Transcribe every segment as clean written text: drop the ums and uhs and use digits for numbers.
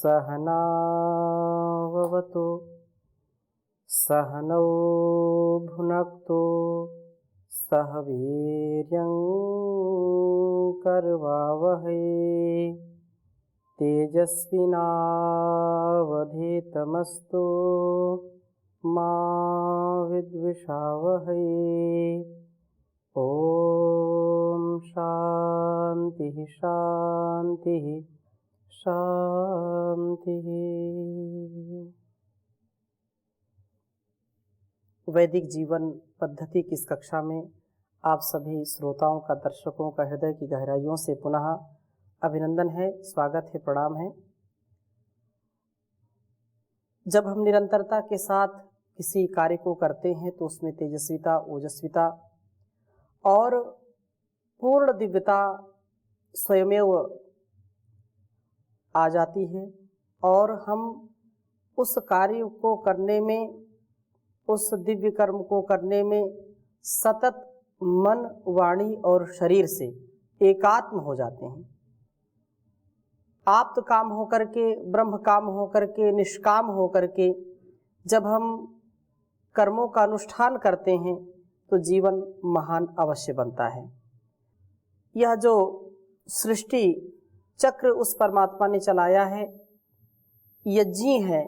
सहनाववतु सहनौ भुनक्तु सह वीर्यं करवावहै तेजस्विनावधीतमस्तु मा विद्विषावहै। ओम शांति शांति शांति। वैदिक जीवन पद्धति की इस कक्षा में आप सभी श्रोताओं का, दर्शकों का हृदय की गहराइयों से पुनः अभिनंदन है, स्वागत है, प्रणाम है। जब हम निरंतरता के साथ किसी कार्य को करते हैं तो उसमें तेजस्विता, ओजस्विता और पूर्ण दिव्यता स्वयमेव आ जाती है और हम उस कार्य को करने में, उस दिव्य कर्म को करने में सतत मन, वाणी और शरीर से एकात्म हो जाते हैं। आप्त काम होकर के, ब्रह्म काम होकर के, निष्काम होकर के जब हम कर्मों का अनुष्ठान करते हैं तो जीवन महान अवश्य बनता है। यह जो सृष्टि चक्र उस परमात्मा ने चलाया है, यज्ञी है,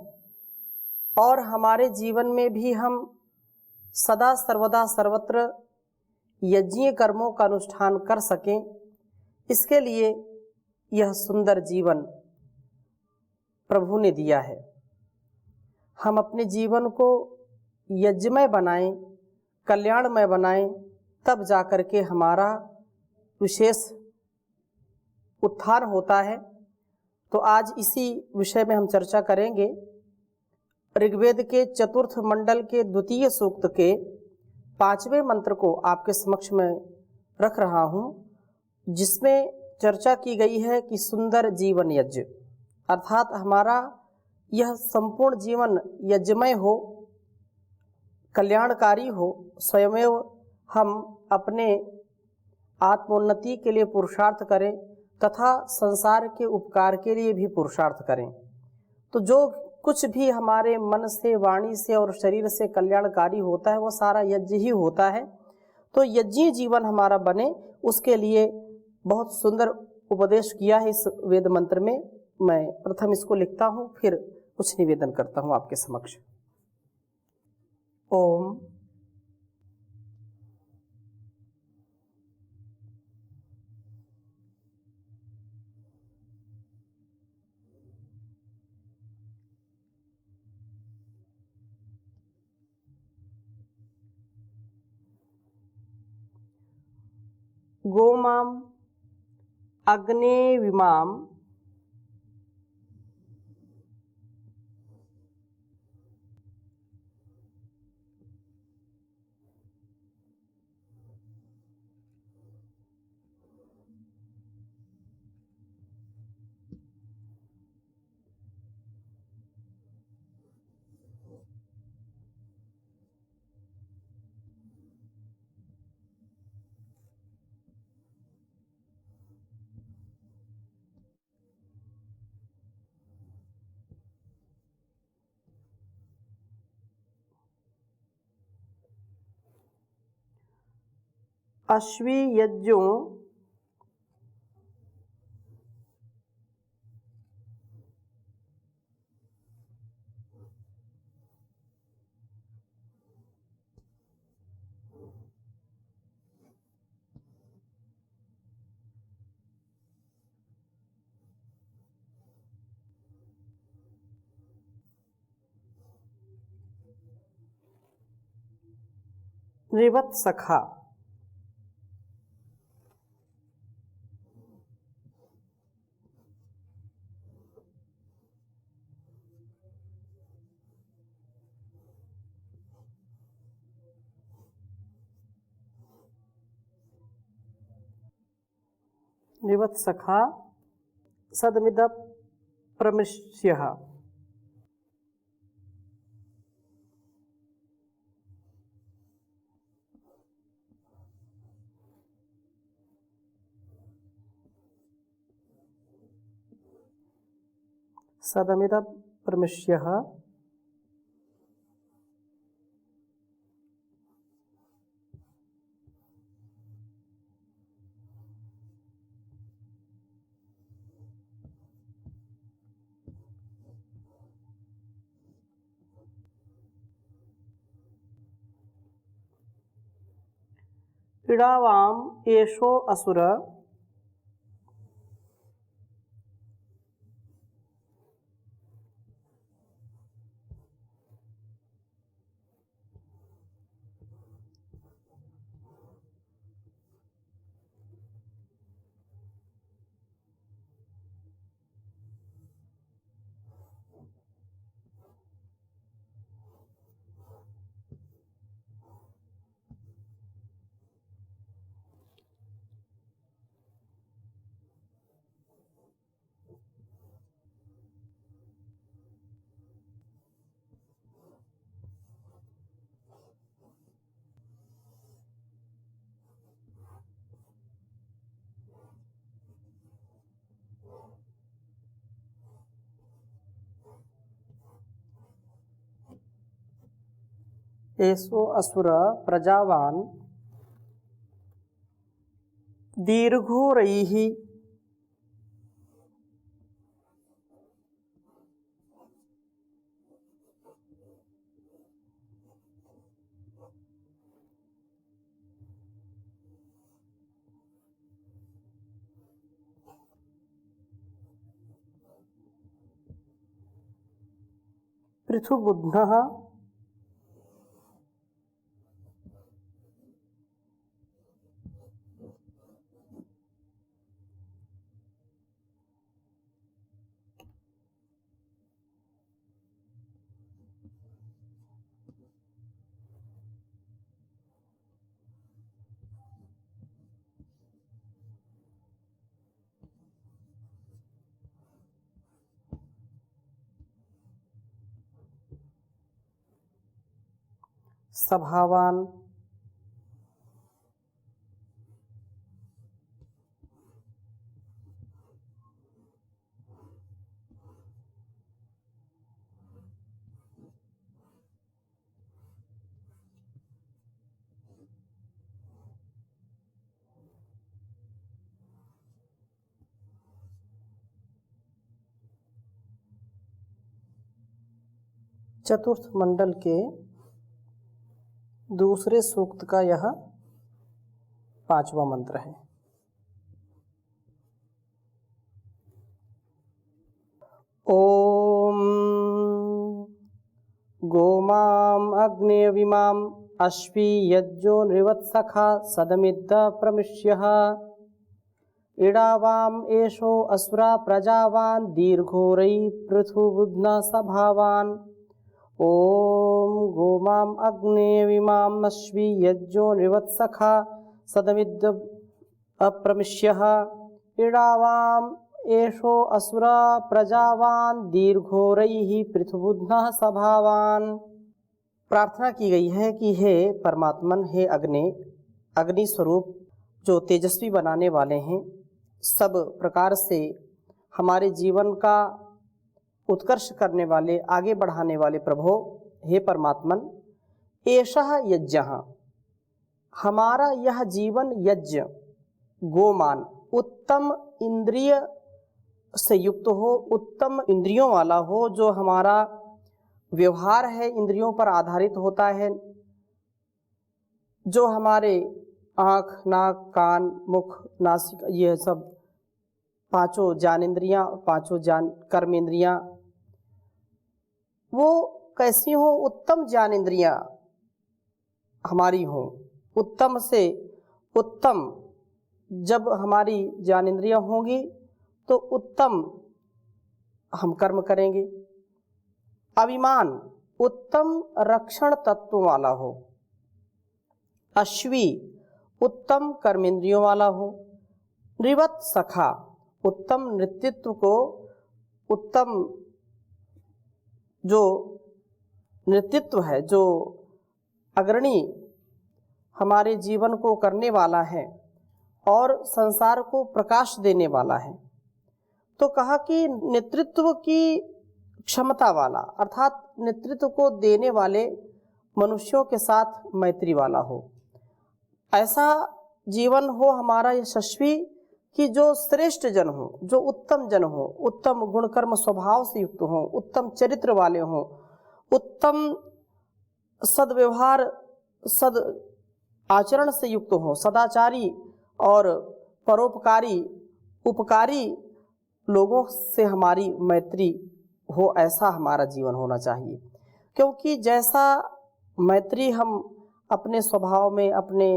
और हमारे जीवन में भी हम सदा सर्वदा सर्वत्र यज्ञीय कर्मों का अनुष्ठान कर सकें, इसके लिए यह सुंदर जीवन प्रभु ने दिया है। हम अपने जीवन को यज्ञमय बनाएं, कल्याणमय बनाएं, तब जाकर के हमारा विशेष उत्थान होता है। तो आज इसी विषय में हम चर्चा करेंगे। ऋग्वेद के चतुर्थ मंडल के द्वितीय सूक्त के 5वें मंत्र को आपके समक्ष में रख रहा हूँ, जिसमें चर्चा की गई है कि सुंदर जीवन यज्ञ, अर्थात हमारा यह संपूर्ण जीवन यज्ञमय हो, कल्याणकारी हो, स्वयमेव हम अपने आत्मोन्नति के लिए पुरुषार्थ करें तथा संसार के उपकार के लिए भी पुरुषार्थ करें। तो जो कुछ भी हमारे मन से, वाणी से और शरीर से कल्याणकारी होता है वो सारा यज्ञ ही होता है। तो यज्ञीय जीवन हमारा बने, उसके लिए बहुत सुंदर उपदेश किया है इस वेद मंत्र में। मैं प्रथम इसको लिखता हूँ, फिर कुछ निवेदन करता हूँ आपके समक्ष। ओम गोमाम अग्नेविमाम अश्वी यज्ञों निवत सखा। निवत सखा सदमिद प्रमिष्यः। सदमिद प्रमिष्यः इडावाम एषो असुर एषो असुर प्रजावान दीर्घोरैः पृथुबुध्नः सभावान चतुर्थ मंडल के दूसरे सूक्त का यह 5वां मंत्र है। ओम गोमाम अग्नेयविमाम अश्वी यज्जो नृवत्सखा सदमिद्द प्रमिष्यः इडावाम एषो असुरा प्रजावान दीर्घोरै पृथुबुध्न सभावान ओम गोमाम अग्नेयविमाम अश्वी यज्जो नृवत्सखा सदमिद्द अप्रमिष्यः इडावाम एषो असुरा प्रजावान दीर्घोरैः पृथुबुध्नः सभावान। प्रार्थना की गई है कि हे परमात्मन, हे अग्नि स्वरूप जो तेजस्वी बनाने वाले हैं, सब प्रकार से हमारे जीवन का उत्कर्ष करने वाले, आगे बढ़ाने वाले प्रभो, हे परमात्मन, एषः यज्ञः, हमारा यह जीवन यज्ञ गोमान उत्तम इंद्रिय से युक्त हो, उत्तम इंद्रियों वाला हो, जो हमारा व्यवहार है इंद्रियों पर आधारित होता है, जो हमारे आँख, नाक, कान, मुख, नासिका, यह सब पांचों ज्ञानेंद्रियाँ, पांचों कर्मेंद्रियाँ, वो कैसी हो? उत्तम ज्ञानेंद्रियाँ हमारी हो, उत्तम से उत्तम। जब हमारी ज्ञानेंद्रियाँ होंगी तो उत्तम हम कर्म करेंगे। अभिमान उत्तम रक्षण तत्व वाला हो, अश्वी उत्तम कर्मेंद्रियों वाला हो, नृवत सखा उत्तम नेतृत्व को, उत्तम जो नेतृत्व है, जो अग्रणी हमारे जीवन को करने वाला है और संसार को प्रकाश देने वाला है। तो कहा कि नेतृत्व की क्षमता वाला अर्थात नेतृत्व को देने वाले मनुष्यों के साथ मैत्री वाला हो। ऐसा जीवन हो हमारा यशस्वी कि जो श्रेष्ठ जन हो, जो उत्तम जन हो, उत्तम गुणकर्म स्वभाव से युक्त हो, उत्तम चरित्र वाले हो, उत्तम सद्व्यवहार सद आचरण से युक्त हो, सदाचारी और परोपकारी उपकारी लोगों से हमारी मैत्री हो, ऐसा हमारा जीवन होना चाहिए। क्योंकि जैसा मैत्री हम अपने स्वभाव में, अपने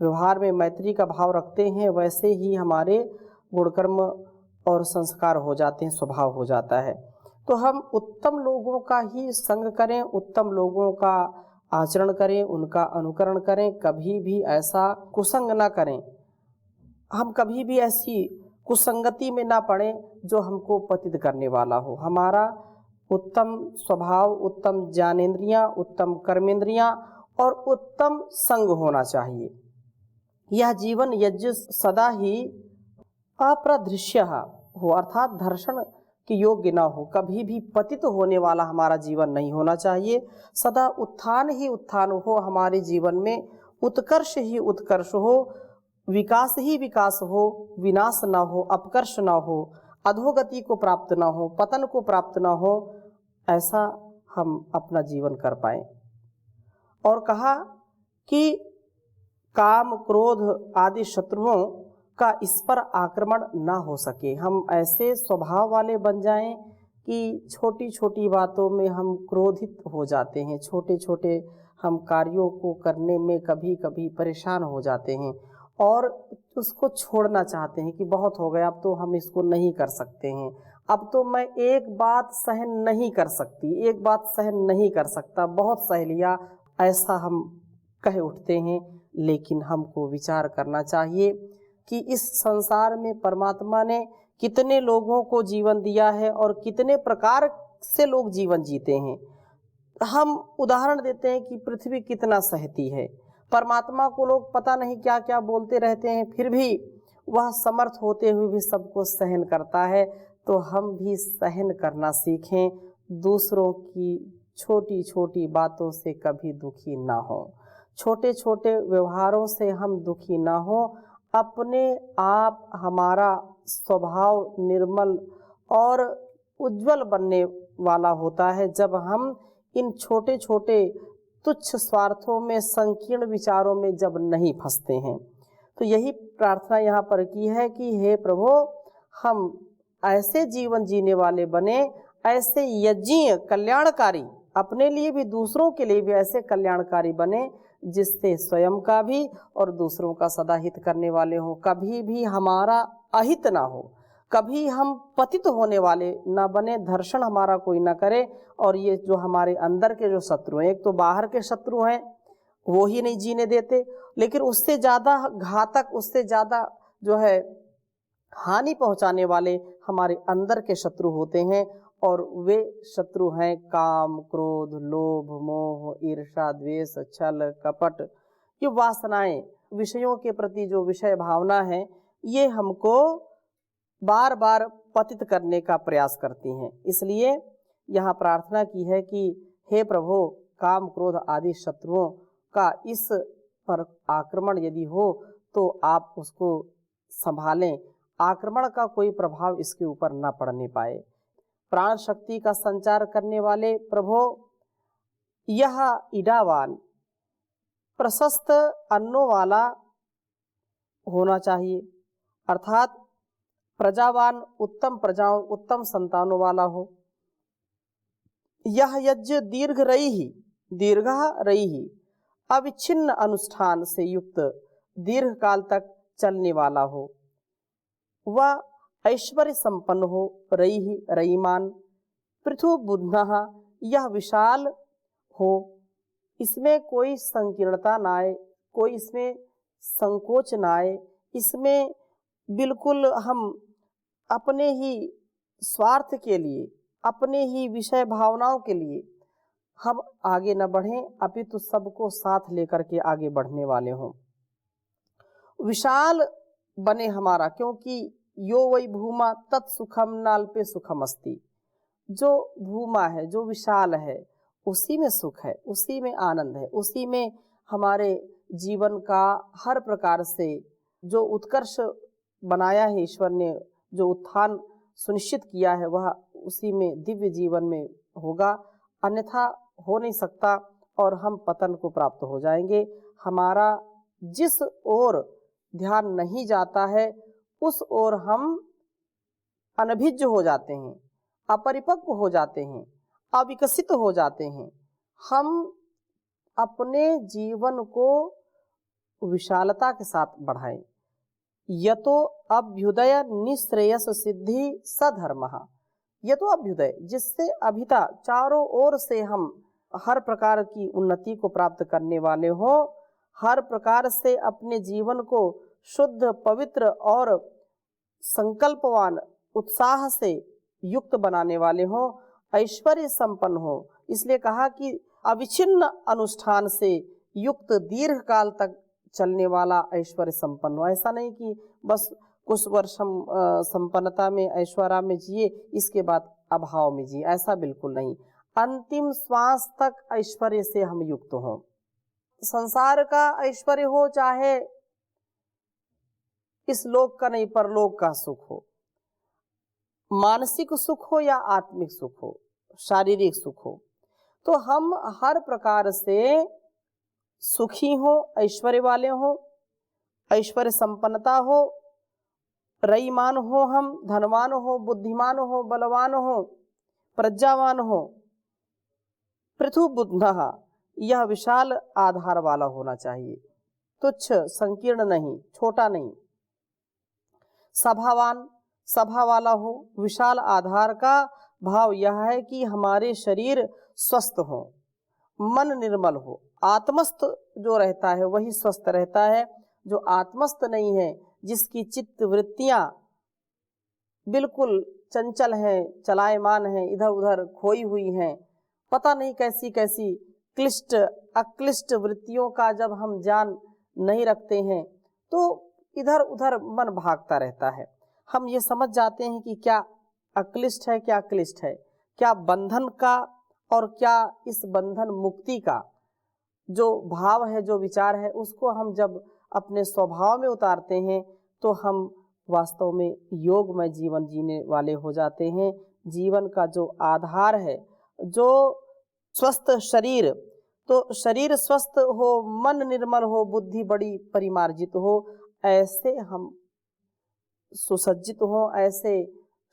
व्यवहार में मैत्री का भाव रखते हैं, वैसे ही हमारे गुणकर्म और संस्कार हो जाते हैं, स्वभाव हो जाता है। तो हम उत्तम लोगों का ही संग करें, उत्तम लोगों का आचरण करें, उनका अनुकरण करें, कभी भी ऐसा कुसंग ना करें, हम कभी भी ऐसी कुसंगति में ना पड़े जो हमको पतित करने वाला हो। हमारा उत्तम स्वभाव, उत्तम ज्ञानेंद्रियां, उत्तम कर्मेंद्रियां और उत्तम संग होना चाहिए। यह जीवन यज्ञ सदा ही अप्रदृश्य हो अर्थात दर्शन के योग्य ना हो, कभी भी पतित होने वाला हमारा जीवन नहीं होना चाहिए। सदा उत्थान ही उत्थान हो हमारे जीवन में, उत्कर्ष ही उत्कर्ष हो, विकास ही विकास हो, विनाश ना हो, अपकर्ष ना हो, अधोगति को प्राप्त ना हो, पतन को प्राप्त ना हो, ऐसा हम अपना जीवन कर पाए। और कहा कि काम क्रोध आदि शत्रुओं का इस पर आक्रमण ना हो सके। हम ऐसे स्वभाव वाले बन जाएं कि छोटी छोटी बातों में हम क्रोधित हो जाते हैं, छोटे छोटे हम कार्यों को करने में कभी कभी परेशान हो जाते हैं और उसको छोड़ना चाहते हैं कि बहुत हो गया, अब तो हम इसको नहीं कर सकते हैं, अब तो मैं एक बात सहन नहीं कर सकती, एक बात सहन नहीं कर सकता, बहुत सह लिया, ऐसा हम कह उठते हैं। लेकिन हमको विचार करना चाहिए कि इस संसार में परमात्मा ने कितने लोगों को जीवन दिया है और कितने प्रकार से लोग जीवन जीते हैं। हम उदाहरण देते हैं कि पृथ्वी कितना सहती है, परमात्मा को लोग पता नहीं क्या क्या बोलते रहते हैं, फिर भी वह समर्थ होते हुए भी सबको सहन करता है। तो हम भी सहन करना सीखें, दूसरों की छोटी छोटी बातों से कभी दुखी ना हो, छोटे छोटे व्यवहारों से हम दुखी ना हो। अपने आप हमारा स्वभाव निर्मल और उज्जवल बनने वाला होता है जब हम इन छोटे छोटे तुच्छ स्वार्थों में, संकीर्ण विचारों में जब नहीं फंसते हैं। तो यही प्रार्थना यहाँ पर की है कि हे प्रभु, हम ऐसे जीवन जीने वाले बने, ऐसे यज्ञीय कल्याणकारी, अपने लिए भी दूसरों के लिए भी ऐसे कल्याणकारी बने जिससे स्वयं का भी और दूसरों का सदा हित करने वाले हों। कभी भी हमारा अहित ना हो, कभी हम पतित होने वाले ना बने, दर्शन हमारा कोई ना करे। और ये जो हमारे अंदर के जो शत्रु हैं, एक तो बाहर के शत्रु हैं वो ही नहीं जीने देते, लेकिन उससे ज़्यादा घातक, उससे ज़्यादा जो है हानि पहुंचाने वाले हमारे अंदर के शत्रु होते हैं। और वे शत्रु हैं काम क्रोध लोभ मोह ईर्ष्या द्वेष छल कपट। ये वासनाएं, विषयों के प्रति जो विषय भावना है, ये हमको बार बार पतित करने का प्रयास करती हैं। इसलिए यहाँ प्रार्थना की है कि हे प्रभु, काम क्रोध आदि शत्रुओं का इस पर आक्रमण यदि हो तो आप उसको संभालें, आक्रमण का कोई प्रभाव इसके ऊपर न पड़ने पाए। प्राण शक्ति का संचार करने वाले प्रभु, यह इडावान प्रशस्त अन्नों वाला होना चाहिए, अर्थात प्रजावान उत्तम प्रजाओं, उत्तम संतानों वाला हो। यह यज्ञ दीर्घ रही अविच्छिन्न अनुष्ठान से युक्त दीर्घ काल तक चलने वाला हो। वह ऐश्वर्य संपन्न हो, रईमान पृथु बुद्धः, यह विशाल हो, इसमें कोई संकीर्णता ना आए, कोई इसमें संकोच ना आए, इसमें बिल्कुल हम अपने ही स्वार्थ के लिए, अपने ही विषय भावनाओं के लिए हम आगे न बढ़ें, अपितु सबको साथ लेकर के आगे बढ़ने वाले हों। विशाल बने हमारा, क्योंकि यो वै भूमा तत्सुखम नाल्पे सुखम अस्ति, जो भूमा है, जो विशाल है, उसी में सुख है, उसी में आनंद है, उसी में हमारे जीवन का हर प्रकार से जो उत्कर्ष बनाया है ईश्वर ने, जो उत्थान सुनिश्चित किया है, वह उसी में दिव्य जीवन में होगा, अन्यथा हो नहीं सकता और हम पतन को प्राप्त हो जाएंगे। हमारा जिस ओर ध्यान नहीं जाता है उस ओर हम अनभिज्ञ हो जाते हैं, अपरिपक्व हो जाते हैं, अविकसित हो जाते हैं। हम अपने जीवन को विशालता के साथ बढ़ाएं। यतो अभ्युदय निश्रेयस सिद्धि सधर्मः। यतो अभ्युदय, जिससे अभिता, चारों ओर से हम हर प्रकार की उन्नति को प्राप्त करने वाले हों, हर प्रकार से अपने जीवन को शुद्ध, पवित्र और संकल्पवान, उत्साह से युक्त बनाने वाले हों, ऐश्वर्य संपन्न हो। इसलिए कहा कि अविच्छिन्न अनुष्ठान से युक्त, दीर्घ काल तक चलने वाला ऐश्वर्य संपन्न हो। ऐसा नहीं कि बस कुछ वर्ष हम संपन्नता में, ऐश्वर्य में जिए, इसके बाद अभाव में जिए, ऐसा बिल्कुल नहीं। अंतिम श्वास तक ऐश्वर्य से हम युक्त हों। संसार का ऐश्वर्य हो, चाहे इस लोक का नहीं परलोक का सुख हो, मानसिक सुख हो या आत्मिक सुख हो, शारीरिक सुख हो, तो हम हर प्रकार से सुखी हो, ऐश्वर्य वाले हो, ऐश्वर्य संपन्नता हो, रईमान हो, हम धनवान हो, बुद्धिमान हो, बलवान हो, प्रज्ञावान हो, पृथु बुद्धः, यह विशाल आधार वाला होना चाहिए, तुच्छ, संकीर्ण नहीं, छोटा नहीं। सभावान, सभा वाला हो। विशाल आधार का भाव यह है कि हमारे शरीर स्वस्थ हो, मन निर्मल हो, आत्मस्थ जो रहता है वही स्वस्थ रहता है। जो आत्मस्थ नहीं है, जिसकी चित्त वृत्तियां बिल्कुल चंचल हैं, चलायमान हैं, इधर उधर खोई हुई हैं, पता नहीं कैसी कैसी क्लिष्ट अक्लिष्ट वृत्तियों का जब हम ज्ञान नहीं रखते हैं तो इधर उधर मन भागता रहता है। हम ये समझ जाते हैं कि क्या अक्लिष्ट है, क्या क्लिष्ट है, क्या बंधन का और क्या इस बंधन मुक्ति का जो भाव है, जो विचार है, उसको हम जब अपने स्वभाव में उतारते हैं तो हम वास्तव में योगमय जीवन जीने वाले हो जाते हैं। जीवन का जो आधार है, जो स्वस्थ शरीर, तो शरीर स्वस्थ हो, मन निर्मल हो, बुद्धि बड़ी परिमार्जित हो, ऐसे हम सुसज्जित हो, ऐसे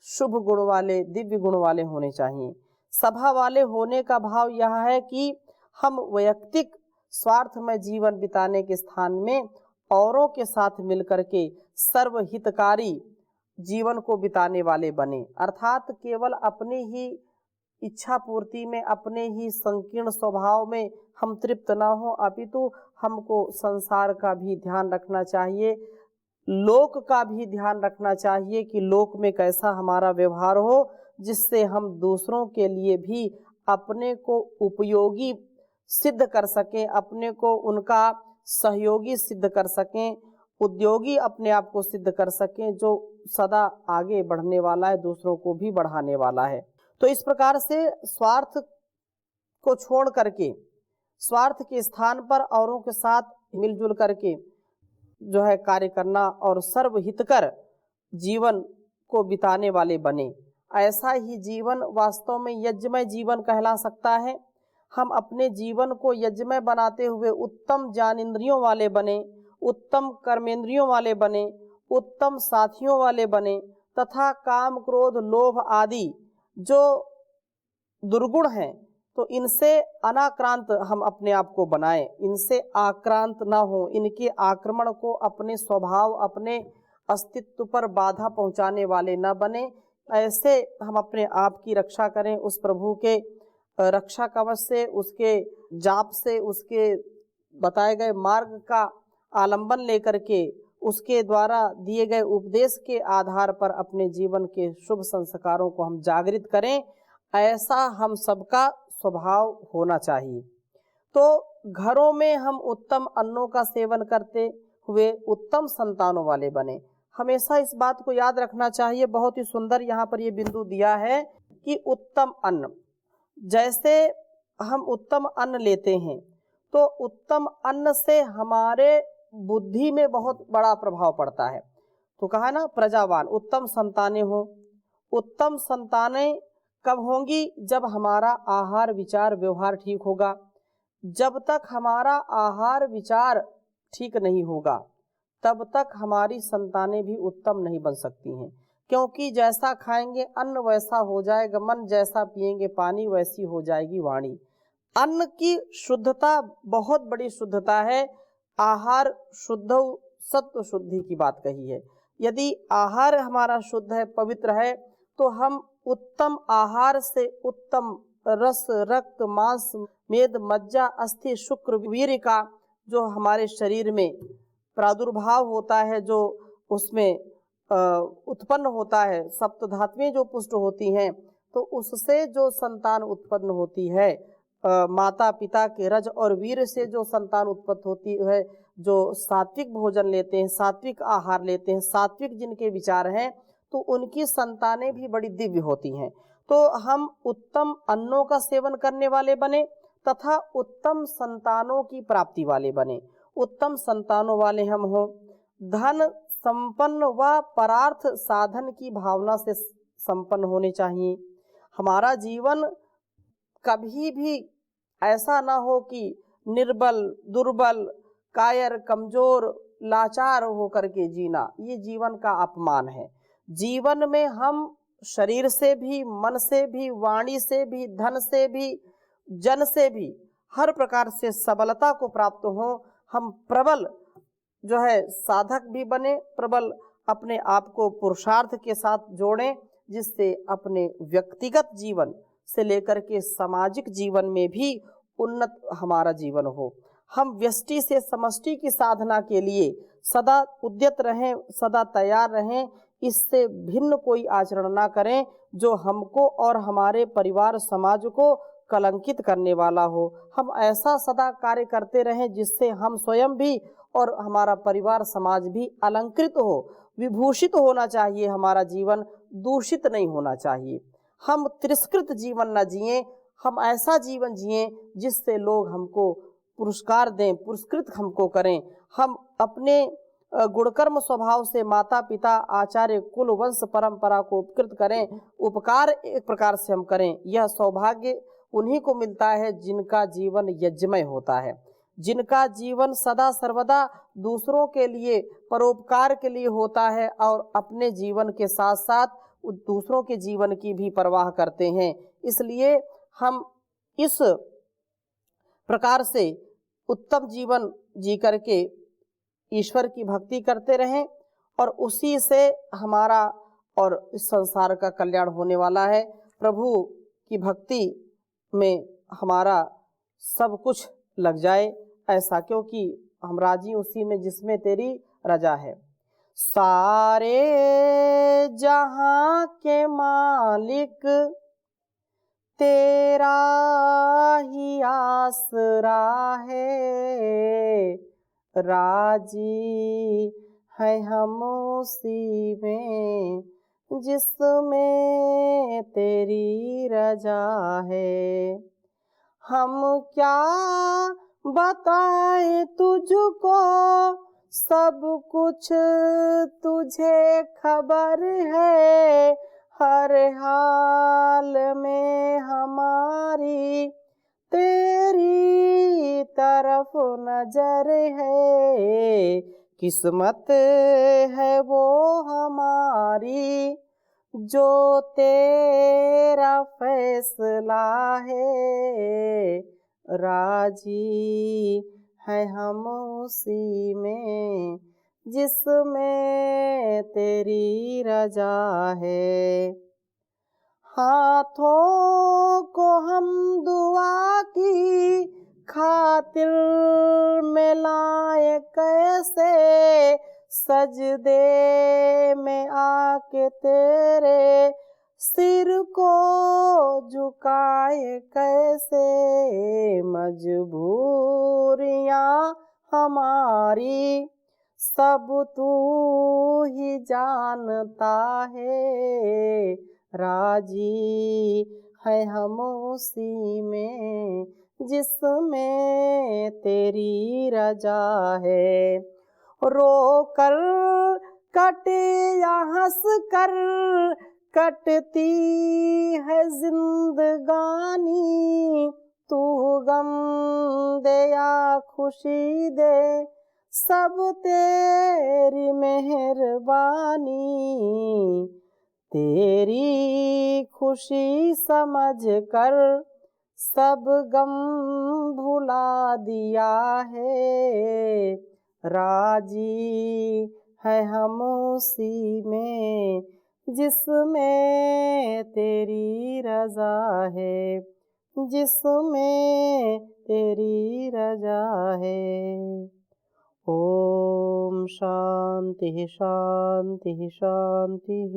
शुभ गुण वाले, दिव्य गुण वाले होने चाहिए। सभा वाले होने का भाव यह है कि हम वैयक्तिक स्वार्थ में जीवन बिताने के स्थान में औरों के साथ मिलकर के सर्वहितकारी जीवन को बिताने वाले बने। अर्थात केवल अपनी ही इच्छा पूर्ति में, अपने ही संकीर्ण स्वभाव में हम तृप्त ना हो, अपितु हमको संसार का भी ध्यान रखना चाहिए, लोक का भी ध्यान रखना चाहिए कि लोक में कैसा हमारा व्यवहार हो, जिससे हम दूसरों के लिए भी अपने को उपयोगी सिद्ध कर सकें, अपने को उनका सहयोगी सिद्ध कर सकें, उद्योगी अपने आप को सिद्ध कर सकें, जो सदा आगे बढ़ने वाला है, दूसरों को भी बढ़ाने वाला है। तो इस प्रकार से स्वार्थ को छोड़ करके, स्वार्थ के स्थान पर औरों के साथ मिलजुल करके जो है कार्य करना और सर्वहितकर जीवन को बिताने वाले बने। ऐसा ही जीवन वास्तव में यज्ञमय जीवन कहला सकता है। हम अपने जीवन को यज्ञमय बनाते हुए उत्तम ज्ञानेंद्रियों वाले बने, उत्तम कर्मेंद्रियों वाले बने, उत्तम साथियों वाले बने, तथा काम, क्रोध, लोभ आदि जो दुर्गुण हैं तो इनसे अनाक्रांत हम अपने आप को बनाएं, इनसे आक्रांत ना हो, इनके आक्रमण को अपने स्वभाव, अपने अस्तित्व पर बाधा पहुंचाने वाले न बने। ऐसे हम अपने आप की रक्षा करें, उस प्रभु के रक्षा कवच से, उसके जाप से, उसके बताए गए मार्ग का आलंबन लेकर के, उसके द्वारा दिए गए उपदेश के आधार पर अपने जीवन के शुभ संस्कारों को हम जागृत करें। ऐसा हम सबका स्वभाव होना चाहिए। तो घरों में हम उत्तम अन्नों का सेवन करते हुए उत्तम संतानों वाले बने। हमेशा इस बात को याद रखना चाहिए। बहुत ही सुंदर यहाँ पर ये बिंदु दिया है कि उत्तम अन्न, जैसे हम उत्तम अन्न लेते हैं तो उत्तम अन्न से हमारे बुद्धि में बहुत बड़ा प्रभाव पड़ता है। तो कहा ना प्रजावान उत्तम संतानें हो। उत्तम संतानें कब होंगी? जब हमारा आहार विचार व्यवहार ठीक होगा। जब तक हमारा आहार विचार ठीक नहीं होगा तब तक हमारी संतानें भी उत्तम नहीं बन सकती हैं, क्योंकि जैसा खाएंगे अन्न वैसा हो जाएगा मन, जैसा पिएंगे पानी वैसी हो जाएगी वाणी। अन्न की शुद्धता बहुत बड़ी शुद्धता है। आहार शुद्ध सत्व शुद्धि की बात कही है। यदि आहार हमारा शुद्ध है, पवित्र है, तो हम उत्तम आहार से उत्तम रस, रक्त, मांस, मेद, मज्जा, अस्थि, शुक्र, वीर्य का जो हमारे शरीर में प्रादुर्भाव होता है, जो उसमें उत्पन्न होता है, सप्त धातुएं जो पुष्ट होती हैं, तो उससे जो संतान उत्पन्न होती है, माता पिता के रज और वीर से जो संतान उत्पन्न होती है, जो सात्विक भोजन लेते हैं, सात्विक आहार लेते हैं, सात्विक जिनके विचार हैं, तो उनकी संतानें भी बड़ी दिव्य होती हैं। तो हम उत्तम अन्नों का सेवन करने वाले बने तथा उत्तम संतानों की प्राप्ति वाले बने। उत्तम संतानों वाले हम हों, धन संपन्न व परार्थ साधन की भावना से संपन्न होने चाहिए। हमारा जीवन कभी भी ऐसा ना हो कि निर्बल, दुर्बल, कायर, कमजोर, लाचार होकर के जीना, ये जीवन का अपमान है। जीवन में हम शरीर से भी, मन से भी, वाणी से भी, धन से भी, जन से भी हर प्रकार से सबलता को प्राप्त हो। हम प्रबल जो है साधक भी बने, प्रबल अपने आप को पुरुषार्थ के साथ जोड़ें, जिससे अपने व्यक्तिगत जीवन से लेकर के सामाजिक जीवन में भी उन्नत हमारा जीवन हो। हम व्यष्टि से समष्टि की साधना के लिए सदा उद्यत रहें, सदा तैयार रहें। इससे भिन्न कोई आचरण ना करें जो हमको और हमारे परिवार समाज को कलंकित करने वाला हो। हम ऐसा सदा कार्य करते रहें जिससे हम स्वयं भी और हमारा परिवार समाज भी अलंकृत हो, विभूषित होना चाहिए। हमारा जीवन दूषित नहीं होना चाहिए। हम तिरस्कृत जीवन न जिएं, हम ऐसा जीवन जिएं जिससे लोग हमको पुरस्कार दें, पुरस्कृत हमको करें। हम अपने गुणकर्म स्वभाव से माता पिता, आचार्य, कुल, वंश, परंपरा को उपकृत करें, उपकार एक प्रकार से हम करें। यह सौभाग्य उन्हीं को मिलता है जिनका जीवन यज्ञमय होता है, जिनका जीवन सदा सर्वदा दूसरों के लिए, परोपकार के लिए होता है और अपने जीवन के साथ साथ दूसरों के जीवन की भी परवाह करते हैं। इसलिए हम इस प्रकार से उत्तम जीवन जी करके ईश्वर की भक्ति करते रहें और उसी से हमारा और इस संसार का कल्याण होने वाला है। प्रभु की भक्ति में हमारा सब कुछ लग जाए ऐसा, क्योंकि हम राजी उसी में जिसमें तेरी रजा है। सारे जहां के मालिक तेरा ही आसरा है, राजी है हम उसी में जिसमें तेरी रजा है। हम क्या बताएं तुझको, सब कुछ तुझे खबर है, हर हाल में हमारी तेरी तरफ नजर है। किस्मत है वो हमारी जो तेरा फैसला है, राजी है हम उसी में जिसमें तेरी रजा है। हाथों को हम दुआ की खातिर में लाए कैसे, सजदे में आके तेरे सिर को झुकाए कैसे। मजबूरियां हमारी सब तू ही जानता है, राजी है हम उसी में जिसमें तेरी रजा है। रो कर कटे या हंस कर कटती है जिंदगानी, तू गम दे या खुशी दे सब तेरी मेहरबानी। तेरी खुशी समझ कर सब गम भुला दिया है। राजी है हम उसी में जिसमें तेरी रजा है, जिसमें तेरी रजा है। ओम शांति शांति शांति।